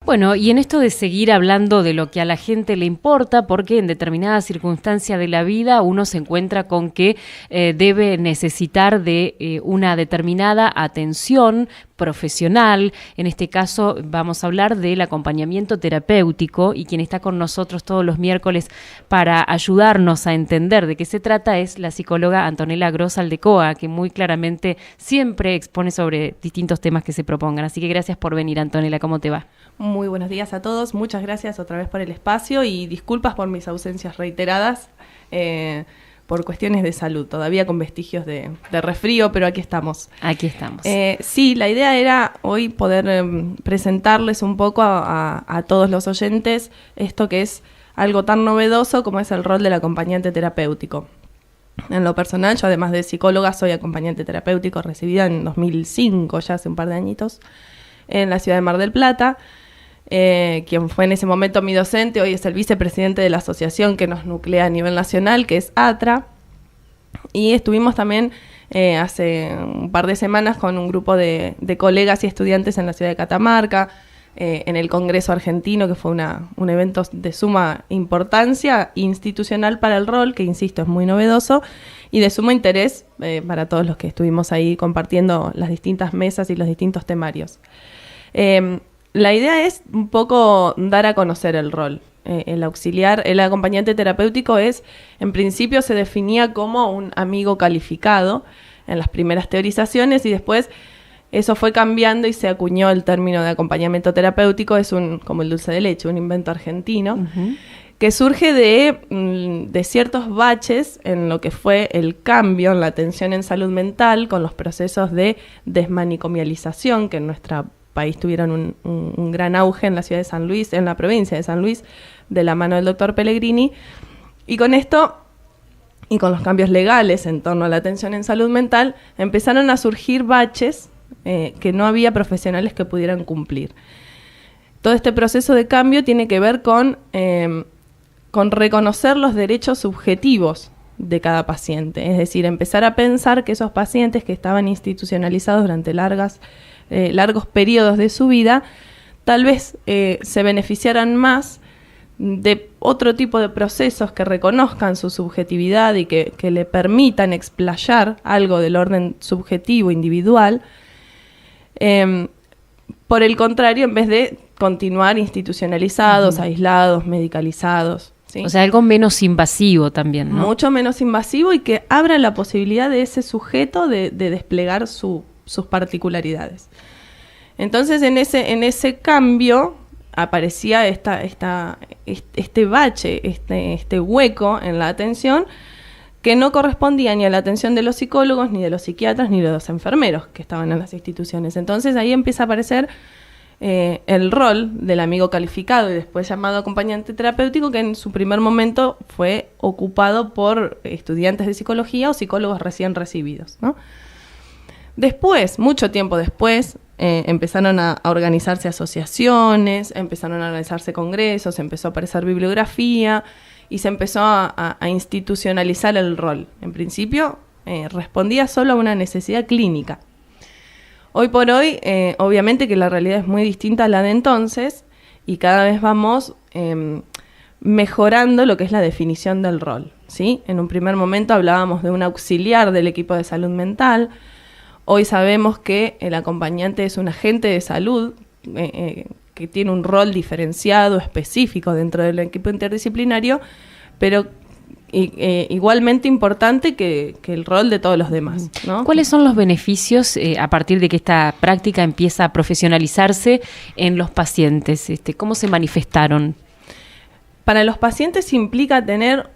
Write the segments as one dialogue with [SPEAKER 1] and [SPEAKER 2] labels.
[SPEAKER 1] Bueno, y en esto de seguir hablando de lo que a la gente le importa, porque en determinadas circunstancias de la vida uno se encuentra con que debe necesitar de una determinada atención profesional. En este caso vamos a hablar del acompañamiento terapéutico, y quien está con nosotros todos los miércoles para ayudarnos a entender de qué se trata es la psicóloga Antonella Gros-Aldecoa, que muy claramente siempre expone sobre distintos temas que se propongan. Así que gracias por venir, Antonella. ¿Cómo te va?
[SPEAKER 2] Muy buenos días a todos, muchas gracias otra vez por el espacio y disculpas por mis ausencias reiteradas por cuestiones de salud, todavía con vestigios de resfrío, pero aquí estamos.
[SPEAKER 1] Aquí estamos.
[SPEAKER 2] Sí, la idea era hoy poder presentarles un poco a todos los oyentes esto que es algo tan novedoso como es el rol del acompañante terapéutico. En lo personal, yo además de psicóloga soy acompañante terapéutico, recibida en 2005, ya hace un par de añitos, en la ciudad de Mar del Plata. Quien fue en ese momento mi docente, hoy es el vicepresidente de la asociación que nos nuclea a nivel nacional, que es ATRA, y estuvimos también hace un par de semanas con un grupo de colegas y estudiantes en la ciudad de Catamarca, en el Congreso Argentino, que fue un evento de suma importancia institucional para el rol, que insisto es muy novedoso, y de sumo interés para todos los que estuvimos ahí compartiendo las distintas mesas y los distintos temarios. La idea es un poco dar a conocer el rol. El acompañante terapéutico en principio se definía como un amigo calificado en las primeras teorizaciones, y después eso fue cambiando y se acuñó el término de acompañamiento terapéutico. Es como el dulce de leche, un invento argentino, que surge de ciertos baches en lo que fue el cambio en la atención en salud mental con los procesos de desmanicomialización que en nuestra país tuvieron un gran auge en la ciudad de San Luis, en la provincia de San Luis, de la mano del doctor Pellegrini. Y con esto, y con los cambios legales en torno a la atención en salud mental, empezaron a surgir baches que no había profesionales que pudieran cumplir. Todo este proceso de cambio tiene que ver con reconocer los derechos subjetivos de cada paciente, es decir, empezar a pensar que esos pacientes que estaban institucionalizados durante largos periodos de su vida, tal vez se beneficiaran más de otro tipo de procesos que reconozcan su subjetividad y que le permitan explayar algo del orden subjetivo individual, por el contrario, en vez de continuar institucionalizados, aislados, medicalizados. ¿Sí?
[SPEAKER 1] O sea, algo menos invasivo también, ¿no?
[SPEAKER 2] Mucho menos invasivo, y que abra la posibilidad de ese sujeto de desplegar sus particularidades. Entonces, en ese cambio aparecía este bache, este hueco en la atención que no correspondía ni a la atención de los psicólogos, ni de los psiquiatras, ni de los enfermeros que estaban en las instituciones. Entonces ahí empieza a aparecer el rol del amigo calificado y después llamado acompañante terapéutico, que en su primer momento fue ocupado por estudiantes de psicología o psicólogos recién recibidos, ¿no? Después, mucho tiempo después, empezaron a organizarse asociaciones, empezaron a organizarse congresos, empezó a aparecer bibliografía y se empezó a institucionalizar el rol. En principio, respondía solo a una necesidad clínica. Hoy por hoy, obviamente que la realidad es muy distinta a la de entonces, y cada vez vamos mejorando lo que es la definición del rol, ¿sí? En un primer momento hablábamos de un auxiliar del equipo de salud mental. Hoy sabemos que el acompañante es un agente de salud que tiene un rol diferenciado, específico dentro del equipo interdisciplinario, pero igualmente importante que el rol de todos los demás, ¿no?
[SPEAKER 1] ¿Cuáles son los beneficios a partir de que esta práctica empieza a profesionalizarse en los pacientes? ¿Cómo se manifestaron?
[SPEAKER 2] Para los pacientes implica tener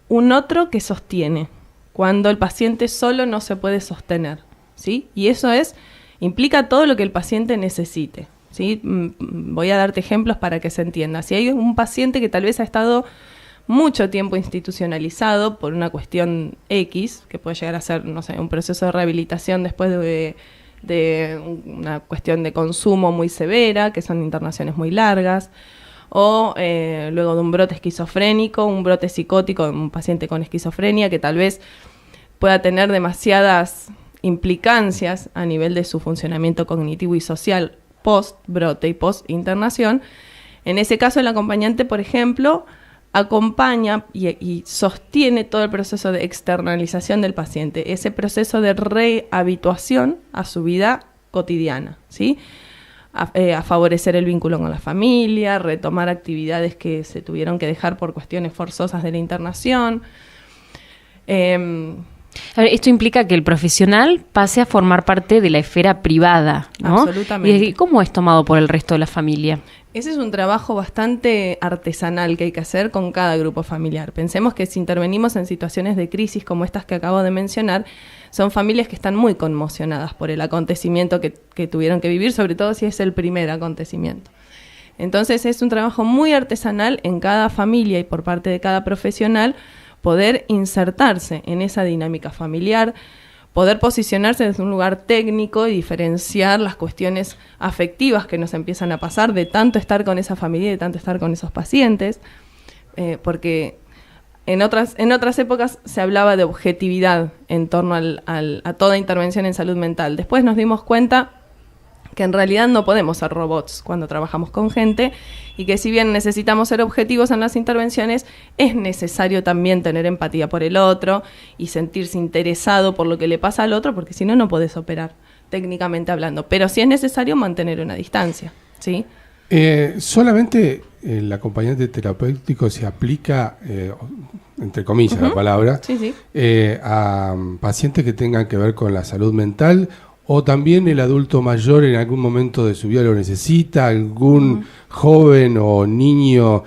[SPEAKER 2] un otro que sostiene, cuando el paciente solo no se puede sostener, ¿sí? Y eso implica todo lo que el paciente necesite, ¿sí? Voy a darte ejemplos para que se entienda. Si hay un paciente que tal vez ha estado mucho tiempo institucionalizado por una cuestión X, que puede llegar a ser, no sé, un proceso de rehabilitación después de una cuestión de consumo muy severa, que son internaciones muy largas, o luego de un brote esquizofrénico, un brote psicótico, un paciente con esquizofrenia que tal vez pueda tener demasiadas implicancias a nivel de su funcionamiento cognitivo y social post-brote y post-internación. En ese caso, el acompañante, por ejemplo, acompaña y sostiene todo el proceso de externalización del paciente, ese proceso de rehabituación a su vida cotidiana, ¿sí? A favorecer el vínculo con la familia, retomar actividades que se tuvieron que dejar por cuestiones forzosas de la internación.
[SPEAKER 1] A ver, esto implica que el profesional pase a formar parte de la esfera privada, ¿no?
[SPEAKER 2] Absolutamente.
[SPEAKER 1] ¿Y cómo es tomado por el resto de la familia?
[SPEAKER 2] Ese es un trabajo bastante artesanal que hay que hacer con cada grupo familiar. Pensemos que si intervenimos en situaciones de crisis como estas que acabo de mencionar, son familias que están muy conmocionadas por el acontecimiento que tuvieron que vivir, sobre todo si es el primer acontecimiento. Entonces es un trabajo muy artesanal en cada familia y por parte de cada profesional poder insertarse en esa dinámica familiar, poder posicionarse desde un lugar técnico y diferenciar las cuestiones afectivas que nos empiezan a pasar de tanto estar con esa familia y de tanto estar con esos pacientes, porque en otras épocas se hablaba de objetividad en torno a toda intervención en salud mental. Después nos dimos cuenta que en realidad no podemos ser robots cuando trabajamos con gente y que si bien necesitamos ser objetivos en las intervenciones, es necesario también tener empatía por el otro y sentirse interesado por lo que le pasa al otro, porque si no, no podés operar, técnicamente hablando. Pero sí es necesario mantener una distancia, ¿sí?
[SPEAKER 3] Solamente el acompañante terapéutico se aplica, entre comillas la palabra,
[SPEAKER 2] sí.
[SPEAKER 3] A pacientes que tengan que ver con la salud mental, o también el adulto mayor en algún momento de su vida lo necesita, algún joven o niño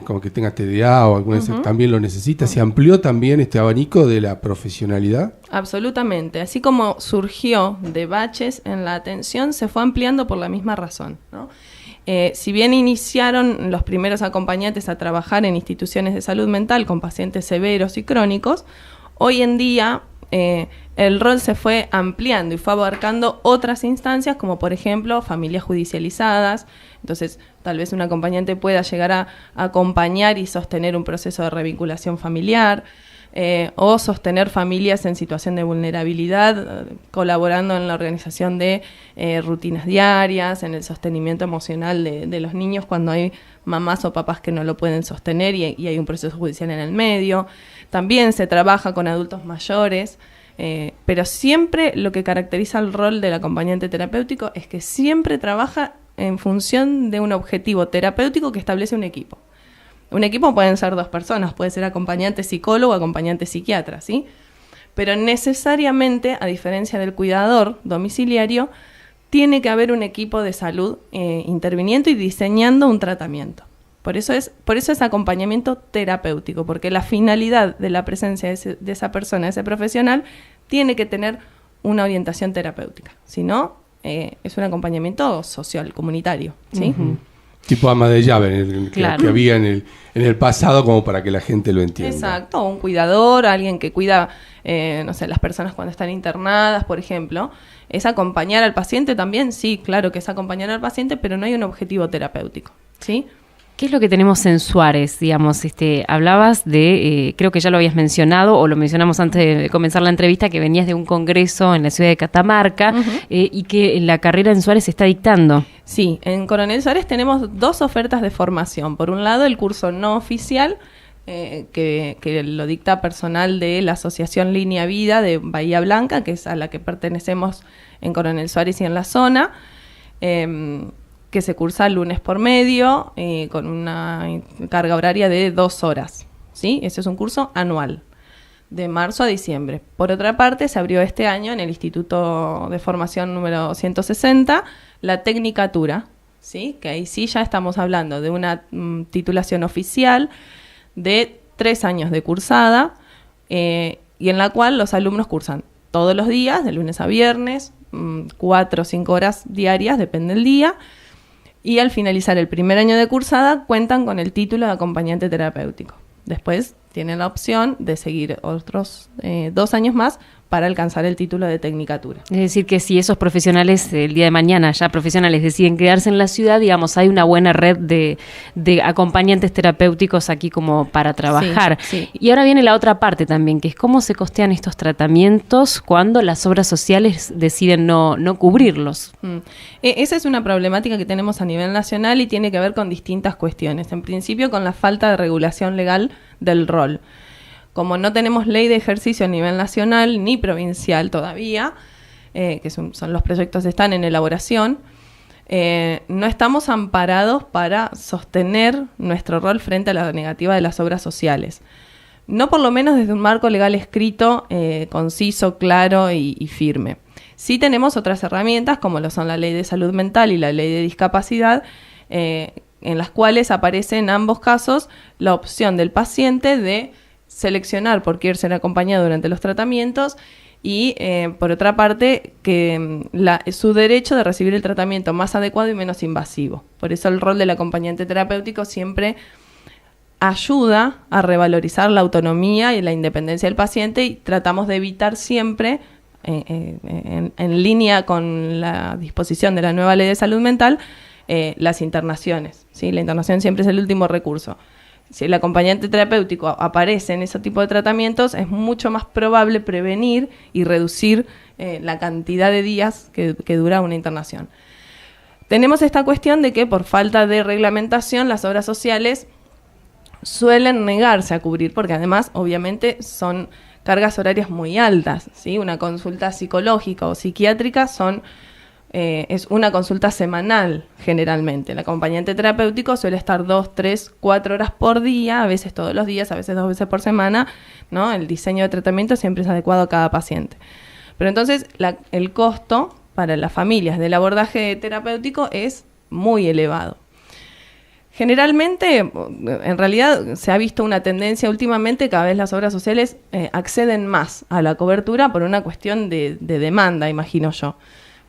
[SPEAKER 3] como que tenga TDA o alguna también lo necesita. ¿Se amplió también este abanico de la profesionalidad?
[SPEAKER 2] Absolutamente. Así como surgió de baches en la atención, se fue ampliando por la misma razón, ¿no? Si bien iniciaron los primeros acompañantes a trabajar en instituciones de salud mental con pacientes severos y crónicos, hoy en día el rol se fue ampliando y fue abarcando otras instancias, como por ejemplo familias judicializadas. Entonces, tal vez un acompañante pueda llegar a acompañar y sostener un proceso de revinculación familiar, o sostener familias en situación de vulnerabilidad, colaborando en la organización de rutinas diarias, en el sostenimiento emocional de los niños cuando hay mamás o papás que no lo pueden sostener y hay un proceso judicial en el medio. También se trabaja con adultos mayores, pero siempre lo que caracteriza el rol del acompañante terapéutico es que siempre trabaja en función de un objetivo terapéutico que establece un equipo. Un equipo pueden ser 2 personas, puede ser acompañante psicólogo, acompañante psiquiatra, ¿sí? Pero necesariamente, a diferencia del cuidador domiciliario, tiene que haber un equipo de salud interviniendo y diseñando un tratamiento. Por eso es acompañamiento terapéutico, porque la finalidad de la presencia de esa persona, de ese profesional, tiene que tener una orientación terapéutica. Si no, es un acompañamiento social, comunitario, ¿sí?
[SPEAKER 3] Tipo ama de llave que había en el pasado, como para que la gente lo entienda.
[SPEAKER 2] Exacto, un cuidador, alguien que cuida, las personas cuando están internadas, por ejemplo. ¿Es acompañar al paciente también? Sí, claro que es acompañar al paciente, pero no hay un objetivo terapéutico, ¿sí?
[SPEAKER 1] ¿Qué es lo que tenemos en Suárez? Digamos, hablabas de, creo que ya lo habías mencionado, o lo mencionamos antes de comenzar la entrevista, que venías de un congreso en la ciudad de Catamarca, y que la carrera en Suárez se está dictando.
[SPEAKER 2] Sí, en Coronel Suárez tenemos 2 ofertas de formación. Por un lado, el curso no oficial, que lo dicta personal de la Asociación Línea Vida de Bahía Blanca, que es a la que pertenecemos en Coronel Suárez y en la zona, que se cursa lunes por medio, con una carga horaria de 2 horas, ¿sí? Ese es un curso anual, de marzo a diciembre. Por otra parte, se abrió este año en el Instituto de Formación número 160, la Tecnicatura, ¿sí? Que ahí sí ya estamos hablando de una titulación oficial de 3 años de cursada, y en la cual los alumnos cursan todos los días, de lunes a viernes, 4 o 5 horas diarias, depende del día. Y al finalizar el primer año de cursada cuentan con el título de acompañante terapéutico. Después tienen la opción de seguir otros 2 años más para alcanzar el título de tecnicatura.
[SPEAKER 1] Es decir, que si esos profesionales el día de mañana, ya profesionales, deciden quedarse en la ciudad, digamos, hay una buena red de acompañantes terapéuticos aquí como para trabajar.
[SPEAKER 2] Sí.
[SPEAKER 1] Y ahora viene la otra parte también, que es cómo se costean estos tratamientos cuando las obras sociales deciden no cubrirlos.
[SPEAKER 2] Esa es una problemática que tenemos a nivel nacional y tiene que ver con distintas cuestiones. En principio, con la falta de regulación legal del rol. Como no tenemos ley de ejercicio a nivel nacional ni provincial todavía, que son los proyectos que están en elaboración, no estamos amparados para sostener nuestro rol frente a la negativa de las obras sociales. No por lo menos desde un marco legal escrito, conciso, claro y firme. Sí tenemos otras herramientas, como lo son la Ley de Salud Mental y la Ley de Discapacidad, en las cuales aparece en ambos casos la opción del paciente de seleccionar por qué ser acompañado durante los tratamientos y, por otra parte, que su derecho de recibir el tratamiento más adecuado y menos invasivo. Por eso el rol del acompañante terapéutico siempre ayuda a revalorizar la autonomía y la independencia del paciente y tratamos de evitar siempre, en línea con la disposición de la nueva Ley de Salud Mental, las internaciones, ¿sí? La internación siempre es el último recurso. Si el acompañante terapéutico aparece en ese tipo de tratamientos, es mucho más probable prevenir y reducir la cantidad de días que dura una internación. Tenemos esta cuestión de que por falta de reglamentación las obras sociales suelen negarse a cubrir, porque además obviamente son cargas horarias muy altas, ¿sí? Una consulta psicológica o psiquiátrica es una consulta semanal generalmente. El acompañante terapéutico suele estar 2, 3, 4 horas por día, a veces todos los días, a veces 2 veces por semana, ¿no? El diseño de tratamiento siempre es adecuado a cada paciente. Pero entonces el costo para las familias del abordaje terapéutico es muy elevado. Generalmente, en realidad, se ha visto una tendencia últimamente, cada vez las obras sociales acceden más a la cobertura por una cuestión de demanda, imagino yo.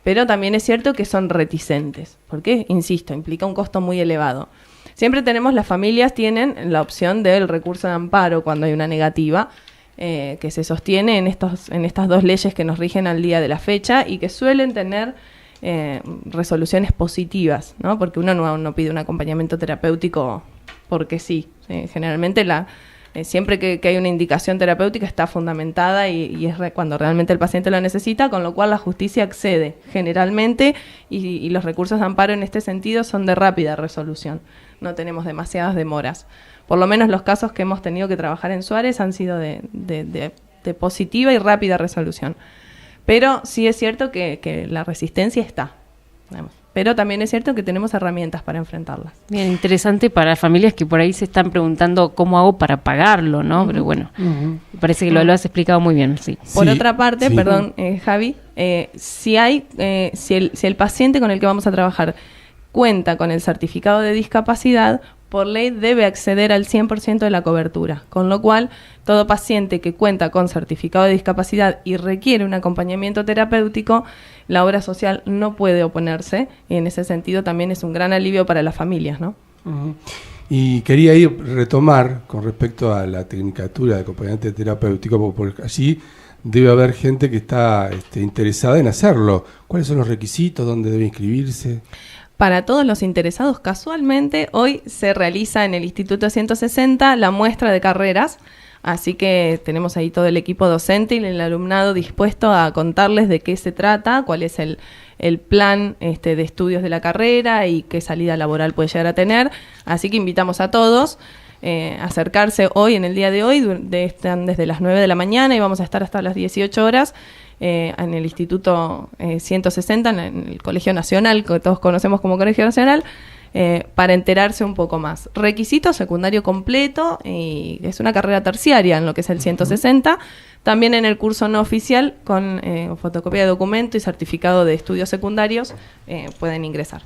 [SPEAKER 2] Pero también es cierto que son reticentes, porque, insisto, implica un costo muy elevado. Siempre las familias tienen la opción del recurso de amparo cuando hay una negativa, que se sostiene en estas dos leyes que nos rigen al día de la fecha y que suelen tener resoluciones positivas, ¿no? Porque uno no pide un acompañamiento terapéutico porque sí. Generalmente siempre que hay una indicación terapéutica está fundamentada y es cuando realmente el paciente lo necesita, con lo cual la justicia accede generalmente y los recursos de amparo en este sentido son de rápida resolución. No tenemos demasiadas demoras. Por lo menos los casos que hemos tenido que trabajar en Suárez han sido de positiva y rápida resolución. Pero sí es cierto que la resistencia está, digamos. Pero también es cierto que tenemos herramientas para enfrentarlas.
[SPEAKER 1] Bien, interesante para familias que por ahí se están preguntando cómo hago para pagarlo, ¿no? Pero bueno, parece que lo has explicado muy bien, sí.
[SPEAKER 2] Por otra parte, perdón, Javi, si el paciente con el que vamos a trabajar cuenta con el certificado de discapacidad, por ley debe acceder al 100% de la cobertura, con lo cual todo paciente que cuenta con certificado de discapacidad y requiere un acompañamiento terapéutico, la obra social no puede oponerse y en ese sentido también es un gran alivio para las familias, ¿no?
[SPEAKER 3] Uh-huh. Y quería retomar con respecto a la tecnicatura de acompañante terapéutico, porque allí debe haber gente que está interesada en hacerlo. ¿Cuáles son los requisitos? ¿Dónde debe inscribirse?
[SPEAKER 2] Para todos los interesados, casualmente, hoy se realiza en el Instituto 160 la muestra de carreras, así que tenemos ahí todo el equipo docente y el alumnado dispuesto a contarles de qué se trata, cuál es el plan de estudios de la carrera y qué salida laboral puede llegar a tener. Así que invitamos a todos a acercarse hoy, en el día de hoy, están desde las 9 de la mañana y vamos a estar hasta las 18 horas. En el Instituto 160, en el Colegio Nacional, que todos conocemos como Colegio Nacional, para enterarse un poco más. Requisito secundario completo, y es una carrera terciaria en lo que es el 160, también en el curso no oficial, con fotocopia de documento y certificado de estudios secundarios, pueden ingresar.